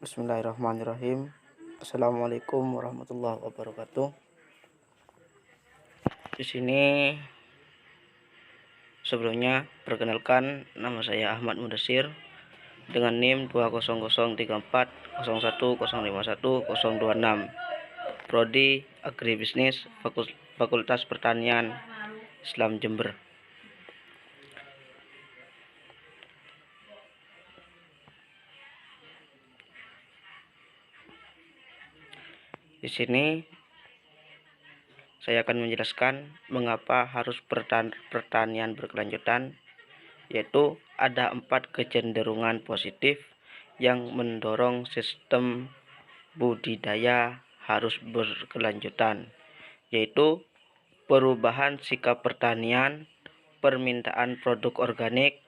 Bismillahirrahmanirrahim. Assalamualaikum warahmatullahi wabarakatuh. Di sini sebelumnya perkenalkan, nama saya Ahmad Mudasir dengan NIM 2003401051026, Prodi Agribisnis, Fakultas Pertanian Islam Jember. Di sini saya akan menjelaskan mengapa harus pertanian berkelanjutan, yaitu ada 4 kecenderungan positif yang mendorong sistem budidaya harus berkelanjutan, yaitu perubahan sikap pertanian, permintaan produk organik,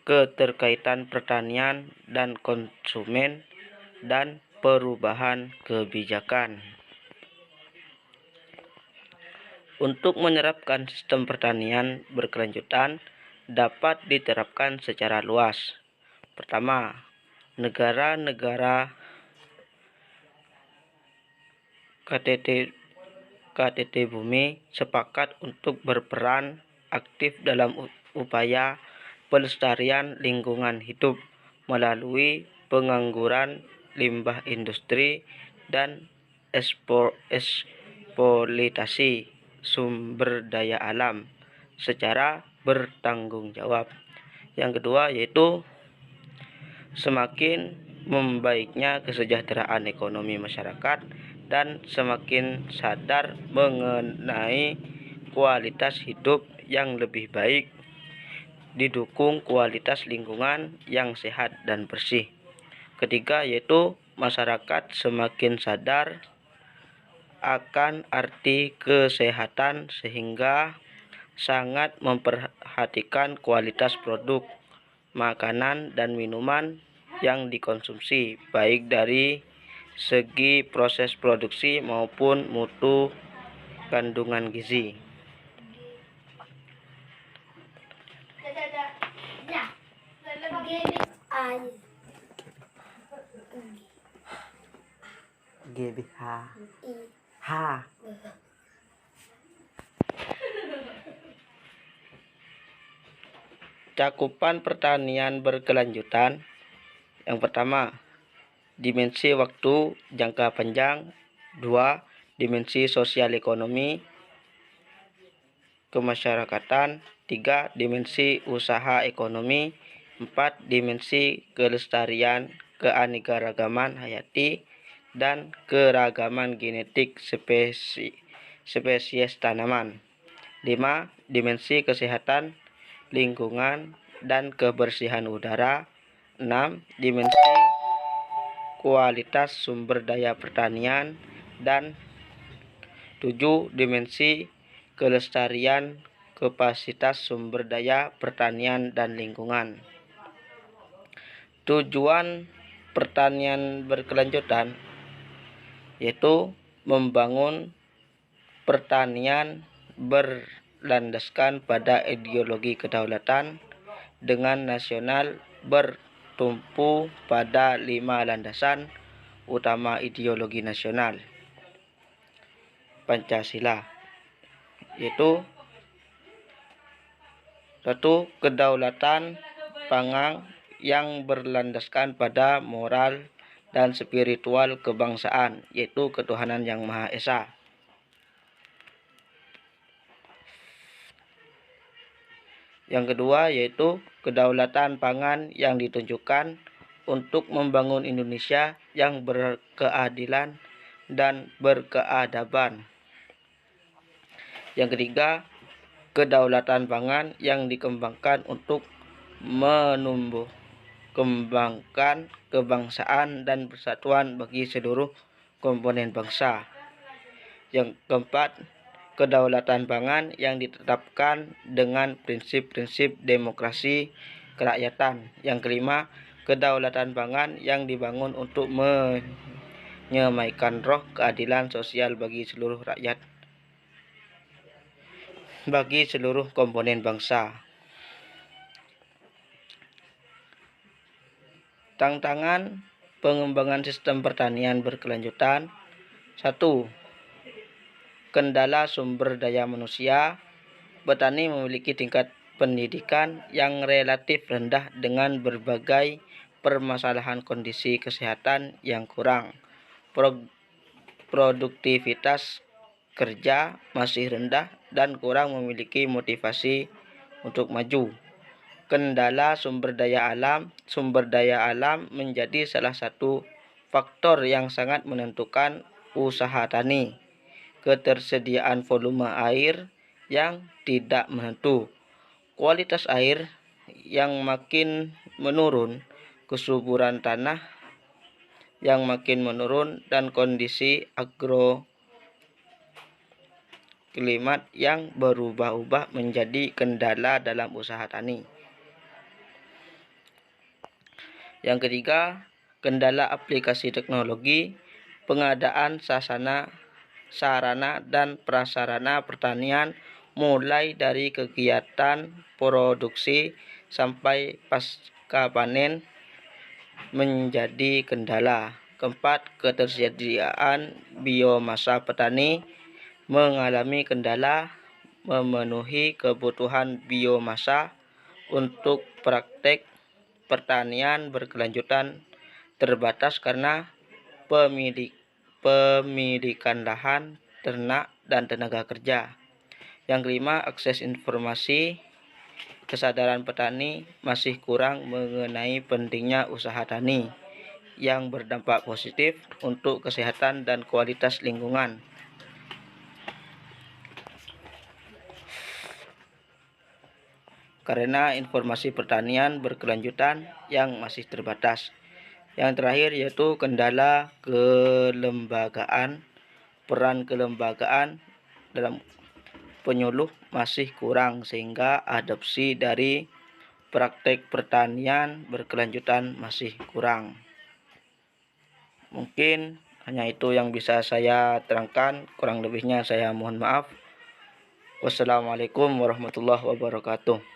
keterkaitan pertanian dan konsumen, dan perubahan kebijakan. Untuk menerapkan sistem pertanian berkelanjutan dapat diterapkan secara luas. Pertama, negara-negara KTT Bumi sepakat untuk berperan aktif dalam upaya pelestarian lingkungan hidup melalui pengangguran limbah industri dan eksploitasi sumber daya alam secara bertanggung jawab. Yang kedua yaitu semakin membaiknya kesejahteraan ekonomi masyarakat dan semakin sadar mengenai kualitas hidup yang lebih baik, didukung kualitas lingkungan yang sehat dan bersih. Ketiga yaitu masyarakat semakin sadar akan arti kesehatan sehingga sangat memperhatikan kualitas produk makanan dan minuman yang dikonsumsi, baik dari segi proses produksi maupun mutu kandungan gizi. GBH H. Cakupan pertanian berkelanjutan. Yang pertama, dimensi waktu jangka panjang. 2. Dimensi sosial ekonomi kemasyarakatan. 3. Dimensi usaha ekonomi. 4. Dimensi kelestarian keanekaragaman hayati dan keragaman genetik spesies tanaman. 5. Dimensi kesehatan lingkungan dan kebersihan udara. 6. Dimensi kualitas sumber daya pertanian. Dan 7. Dimensi kelestarian kapasitas sumber daya pertanian dan lingkungan. Tujuan pertanian berkelanjutan yaitu membangun pertanian berlandaskan pada ideologi kedaulatan dengan nasional bertumpu pada 5 landasan utama ideologi nasional Pancasila, yaitu 1. Kedaulatan pangan yang berlandaskan pada moral dan spiritual kebangsaan, yaitu ketuhanan yang Maha Esa. Yang kedua yaitu kedaulatan pangan yang ditunjukkan untuk membangun Indonesia yang berkeadilan dan berkeadaban. Yang ketiga, kedaulatan pangan yang dikembangkan untuk menumbuh kembangkan kebangsaan dan persatuan bagi seluruh komponen bangsa. Yang keempat, kedaulatan pangan yang ditetapkan dengan prinsip-prinsip demokrasi kerakyatan. Yang kelima, kedaulatan pangan yang dibangun untuk menyemaikan roh keadilan sosial bagi seluruh rakyat, bagi seluruh komponen bangsa. Tantangan pengembangan sistem pertanian berkelanjutan. 1. Kendala sumber daya manusia. Petani memiliki tingkat pendidikan yang relatif rendah dengan berbagai permasalahan kondisi kesehatan yang kurang. Produktivitas kerja masih rendah dan kurang memiliki motivasi untuk maju. Kendala sumber daya alam. Sumber daya alam menjadi salah satu faktor yang sangat menentukan usaha tani. Ketersediaan volume air yang tidak menentu, kualitas air yang makin menurun, kesuburan tanah yang makin menurun, dan kondisi agroklimat yang berubah-ubah menjadi kendala dalam usaha tani. Yang ketiga, kendala aplikasi teknologi. Pengadaan sarana dan prasarana pertanian mulai dari kegiatan produksi sampai pasca panen menjadi kendala. Keempat, ketersediaan biomasa. Petani mengalami kendala memenuhi kebutuhan biomasa untuk praktek pertanian berkelanjutan terbatas karena pemilikan lahan, ternak, dan tenaga kerja. Yang kelima, akses informasi. Kesadaran petani masih kurang mengenai pentingnya usaha tani yang berdampak positif untuk kesehatan dan kualitas lingkungan. Karena informasi pertanian berkelanjutan yang masih terbatas. Yang terakhir yaitu kendala kelembagaan. Peran kelembagaan dalam penyuluh masih kurang sehingga adopsi dari praktek pertanian berkelanjutan masih kurang. Mungkin hanya itu yang bisa saya terangkan, kurang lebihnya saya mohon maaf. Wassalamualaikum warahmatullahi wabarakatuh.